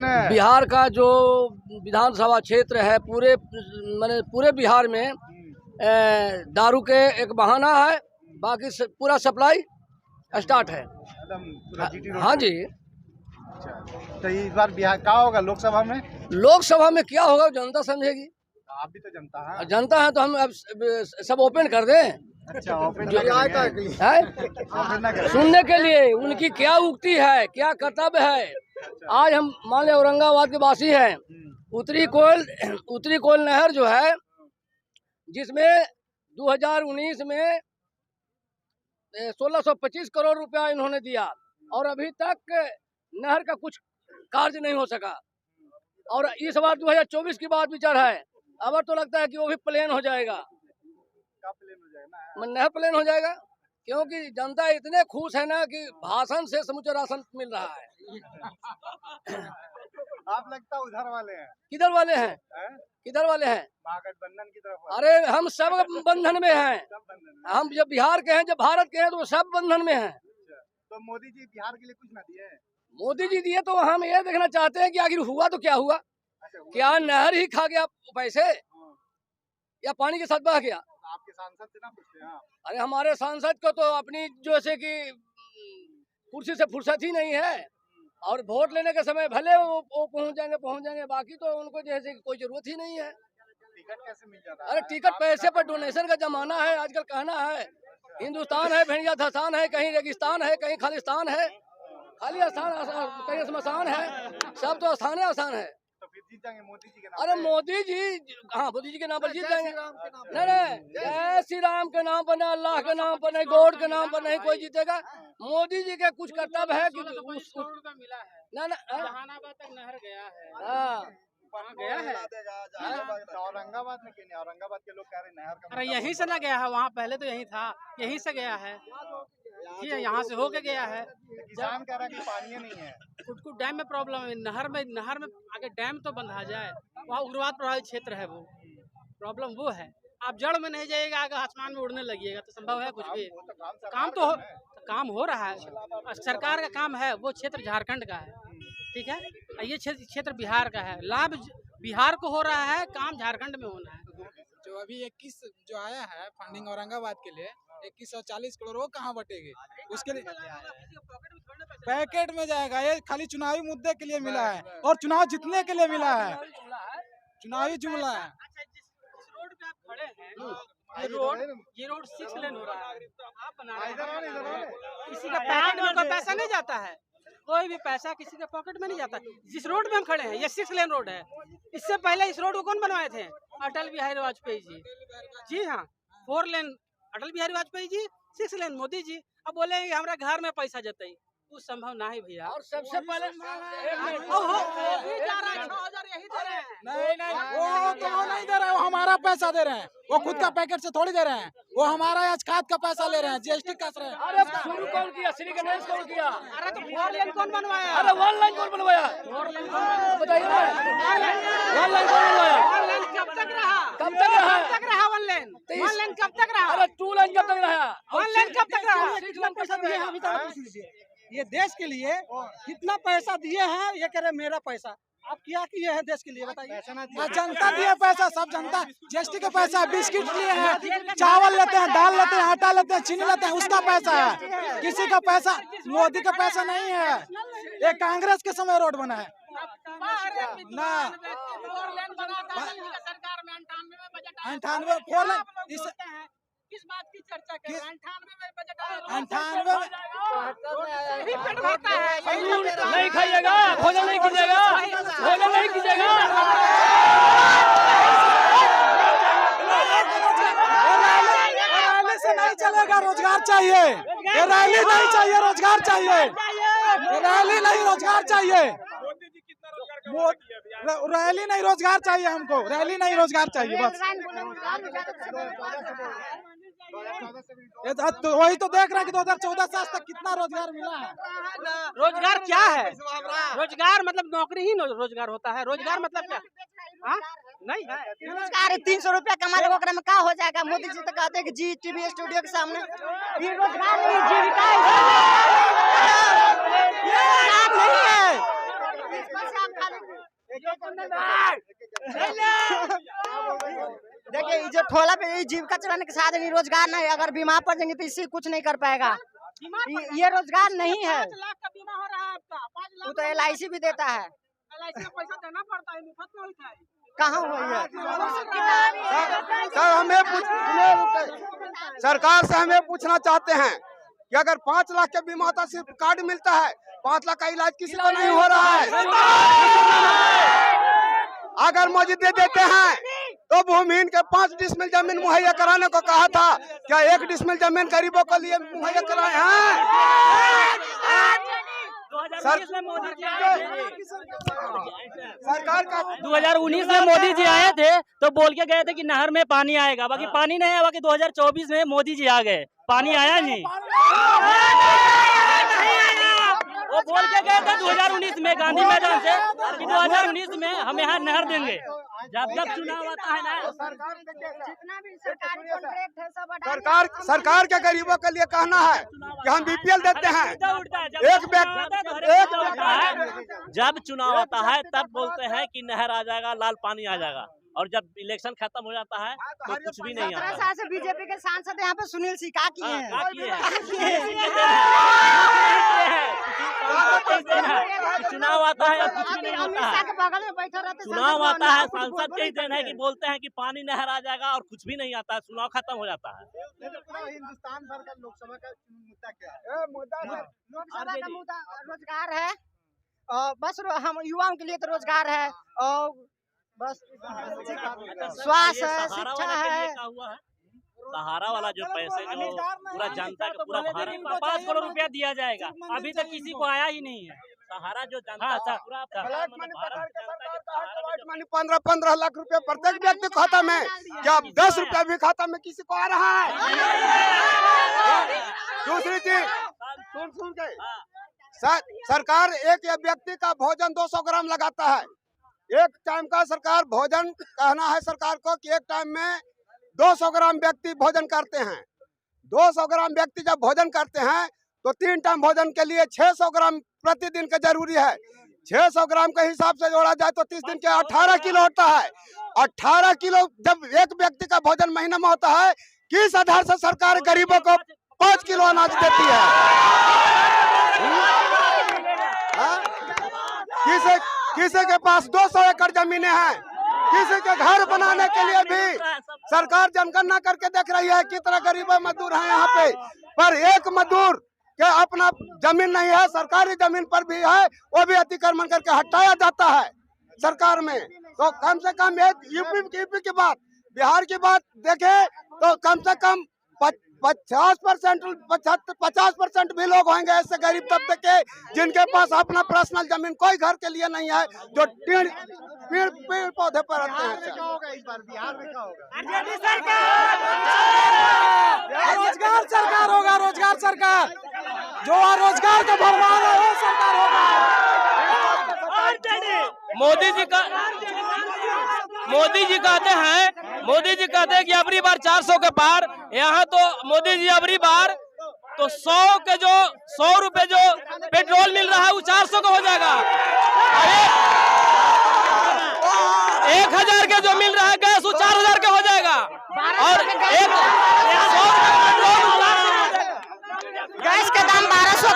बिहार का जो विधानसभा क्षेत्र है पूरे बिहार में दारू के एक बहाना है, बाकी पूरा सप्लाई स्टार्ट है। हाँ जी। तो इस बार बिहार क्या होगा लोकसभा में? लोकसभा में क्या होगा जनता समझेगी। आप भी तो जनता है। जनता है तो हम अब सब ओपन कर दें। अच्छा, ओपन सुनने के लिए उनकी क्या उक्ति है, क्या कर्तव्य है। आज हम मान लें औरंगाबाद के वासी हैं। उत्तरी कोयल नहर जो है, जिसमें 2019 में 1625 करोड़ रुपया इन्होंने दिया और अभी तक नहर का कुछ कार्य नहीं हो सका। और इस बार 2024 की बात विचार है। अब तो लगता है कि वो भी प्लेन हो जाएगा। नहर प्लेन हो जाएगा, क्योंकि जनता इतने खुश है ना कि भाषण से समूचा राशन मिल रहा है। आप लगता उधर वाले हैं? किधर वाले हैं? किधर वाले हैं? महागठबंधन की तरफ। अरे हम सब बंधन में हैं। हम जब बिहार के हैं, जब भारत के हैं, तो सब बंधन में हैं। तो मोदी जी बिहार के लिए कुछ ना दिए? मोदी जी दिए तो हम ये देखना चाहते हैं कि आखिर हुआ तो क्या हुआ। क्या नहर ही खा गया पैसे या पानी के साथ बह गया? आपके सांसद से ना पूछते हैं? अरे हमारे सांसद को तो अपनी जैसे कि कुर्सी से फुर्सत ही नहीं है, और वोट लेने के समय भले वो पहुंच जाएंगे, बाकी तो उनको जैसे कि कोई जरूरत ही नहीं है। टिकट कैसे मिल जाता है? अरे टिकट पैसे पर डोनेशन का जमाना है आजकल। कहना है हिंदुस्तान है, भेड़िया धसान है, कहीं रेगिस्तान है, कहीं खालिस्तान है, खाली आसान, कहीं स्मशान है, सब तो आसान है। तो फिर जीत जाएंगे मोदी जी के नाम? अरे मोदी जी, हाँ मोदी जी के नाम पर जीत जाएंगे। नहीं, जय श्री राम के नाम पर, नहीं अल्लाह के नाम पर, नहीं गॉड के नाम पर नहीं कोई जीतेगा। मोदी जी के कुछ कर्तव्य है कि जहानाबाद तक नहर गया है। गया है औरंगाबाद में क्यों नहीं? औरंगाबाद के लोग कह रहे नहर का। अरे यहीं से ना गया है, वहाँ पहले तो यहीं था, यहीं से गया है। यहाँ से होके गया है। किसान कह रहा है कि पानी नहीं है। कुछ डैम में प्रॉब्लम है। नहर में आगे डैम तो बंधा जाए, वहाँ उग्रवाद प्रभावित क्षेत्र है, वो प्रॉब्लम वो है। आप जड़ में नहीं जाइएगा, आगे आसमान में उड़ने लगिएगा तो संभव है कुछ भी? काम हो रहा है, सरकार का काम है। वो क्षेत्र झारखंड का है, ठीक है, ये क्षेत्र बिहार का है। लाभ बिहार को हो रहा है, काम झारखंड में होना है। जो अभी 21 जो आया है फंडिंग औरंगाबाद के लिए 2140 करोड़, वो कहाँ बटेगी? उसके लिए पैकेट में जाएगा। ये खाली चुनावी मुद्दे के लिए मिला है और चुनाव जीतने के लिए मिला है। चुनावी जुमला है। जिस रोड पे आप खड़े हैं, ये रोड 6 लेन हो रहा है। आप बना रहे हैं, किसी का पैकेट में कोई पैसा नहीं जाता है, कोई भी पैसा किसी के पॉकेट में नहीं जाता। जिस रोड पे हम खड़े हैं, ये 6 लेन रोड है। इससे पहले इस रोड को कौन बनवाए थे? अटल बिहारी वाजपेयी जी। जी हाँ, 4 लेन अटल बिहारी वाजपेयी जी, 6 लेन मोदी जी। अब बोलेंगे हमारे घर में पैसा जताई, वो संभव ना ही भैया। और सबसे पहले नहीं, वो तो वो नहीं दे रहे, वो हमारा पैसा दे रहे हैं। वो खुद का पैकेट से थोड़ी दे रहे हैं, वो हमारा आज खाद का पैसा ले रहे हैं, जीएसटी कस रहे हैं। अरे शुरू कौन किया? श्री गणेश कौन किया? अरे तो 4 लेन कौन बनवाया? अरे 1 लाइन कौन बनवाया? बताइए ना, 1 लाइन कौन बनवाया? 1 लेन कब तक रहा? कब तक रहा? 1 लेन? 1 लेन कब तक रहा? अरे 2 लाइन कब तक रहा? 1 लेन कब तक रहा? ये देश के लिए कितना पैसा दिए हैं, ये कह रहे मेरा पैसा। आप क्या किए हैं देश के लिए बताइए? जनता दिए पैसा, सब जनता जीएसटी का पैसा है। बिस्किट लिए हैं, चावल लेते हैं, दाल लेते हैं, आटा लेते हैं, चीनी लेते हैं, उसका पैसा है। किसी का पैसा, मोदी का पैसा नहीं है। ये कांग्रेस के समय रोड बना है ना। 98 4 लेन किस बात की चर्चा कर रहे हैं? 98 में बजट आया। 98 भी पेट भरता है। नहीं खाइएगा, भोजन नहीं कीजिएगा, भोजन नहीं कीजिएगा। रैली से नहीं चलेगा, रोजगार चाहिए। ये रैली नहीं चाहिए, रोजगार चाहिए। रैली नहीं, रोजगार चाहिए। रैली नहीं, रोजगार चाहिए हमको। रैली नहीं, रोजगार चाहिए बस। तो वही तो देख रहे हैं कि 2014 से आज तक कितना रोजगार मिला है। रोजगार क्या है? रोजगार मतलब नौकरी ही रोजगार होता है। रोजगार मतलब क्या? हाँ नहीं है। रोजगार 300 रुपया कमा ले, ओकरा में का हो जाएगा? मोदी जी तो कहते हैं कि जी टीवी स्टूडियो के सामने ये रोजगार नहीं, जीविका नहीं है। देखिए ये जो ठोला पे ये जीविका चलाने के साथ ही रोजगार नहीं, अगर बीमार पड़ जाएंगे तो इससे कुछ नहीं कर पाएगा। ये रोजगार नहीं है। 5 लाख का बीमा हो रहा है आपका, 5 लाख वो तो LIC भी देता है, LIC में पैसा देना पड़ता है, मुफ्त में होता है। कहाँ हुई है? सर हमें सरकार से हमें पूछना चाहते हैं कि अगर 5 लाख के बीमा होता सिर्फ कार्ड मिलता है, 5 लाख का इलाज किसी को नहीं हो रहा है। अगर मौजूदे देते हैं तो भूमिहीन के 5 डिसमिल जमीन मुहैया कराने को कहा था, क्या 1 डिसमिल जमीन गरीबों के लिए मुहैया कराए हैं? सरकार का 2019 में मोदी जी आए थे तो बोल के गए थे कि नहर में पानी आएगा, बाकी पानी नहीं आया। बाकी 2024 में मोदी जी आ गए, पानी आया नहीं। वो बोल के गए थे 2019 में गांधी मैदान से कि 2019 में हम यहाँ नहर देंगे। जब चुनाव आता है ना, जितना भी सरकारी कॉन्ट्रैक्ट है सब सरकार के गरीबों के लिए कहना है कि हम BPL देते हैं। जब चुनाव आता है तब बोलते हैं कि नहर आ जाएगा, लाल पानी आ जाएगा, और जब इलेक्शन खत्म हो जाता है तो कुछ भी नहीं 17 आता। साल से बीजेपी के सांसद यहाँ पे सुनील सिंह का किए हैं। चुनाव आता है और कुछ भी नहीं अमित होता शाह है। के बगल में बैठा रहते चुनाव आता है, सांसद के ही देन है कि बोलते हैं कि पानी नहर आ जाएगा और कुछ भी नहीं आता है, चुनाव खत्म हो जाता है। हिंदुस्तान भर का लोकसभा का मुद्दा क्या है? लोकसभा का मुद्दा रोजगार है, बस हम युवाओं के लिए तो रोजगार है, और बस स्वास्थ्य है, शिक्षा है। सहारा वाला जो पैसे जो पूरा जनता का पूरा भारत में 5 करोड़ रुपया दिया जाएगा, अभी तक किसी को आया ही नहीं है। सहारा जो जनता पूरा 15 लाख रुपए प्रत्येक व्यक्ति खाता में, क्या 10 रुपया भी खाता में किसी को आ रहा है? दूसरी चीज सुन के सरकार एक व्यक्ति का भोजन 200 ग्राम लगाता है। एक टाइम का सरकार भोजन कहना है सरकार को कि एक टाइम में 200 ग्राम व्यक्ति भोजन करते हैं। 200 ग्राम व्यक्ति जब भोजन करते हैं तो 3 टाइम भोजन के लिए 600 ग्राम प्रतिदिन का जरूरी है। 600 ग्राम के हिसाब से जोड़ा जाए तो 30 दिन के 18 किलो होता है। 18 किलो जब एक व्यक्ति का भोजन महीने में होता है, किस आधार से सरकार गरीबों को 5 किलो अनाज देती है? किसी के पास 200 एकड़ जमीनें हैं, किसी के घर बनाने के लिए भी सरकार जनगणना करके देख रही है कितना गरीब मजदूर हैं यहाँ पे, पर एक मजदूर के अपना जमीन नहीं है, सरकारी जमीन पर भी है, वो भी अतिक्रमण करके हटाया जाता है सरकार में। तो कम से कम यूपी की बात, बिहार की बात देखें तो कम से कम 50% भी लोग होंगे ऐसे गरीब तबके के जिनके पास अपना पर्सनल जमीन कोई घर के लिए नहीं है, जो पेड़ पौधे पर रहते हैं। इस बार बिहार में क्या होगा? रोजगार सरकार होगा, रोजगार सरकार जो रोजगार का भरमार है वो सरकार होगा। मोदी जी कहते हैं कि अबरी बार 400 के पार, यहाँ तो मोदी जी अबरी बार तो 100 रुपए जो पेट्रोल मिल रहा है वो 400 का हो जाएगा। 1000 के जो मिल रहा है गैस वो 4000 का हो जाएगा, और 100 गैस का दाम 1200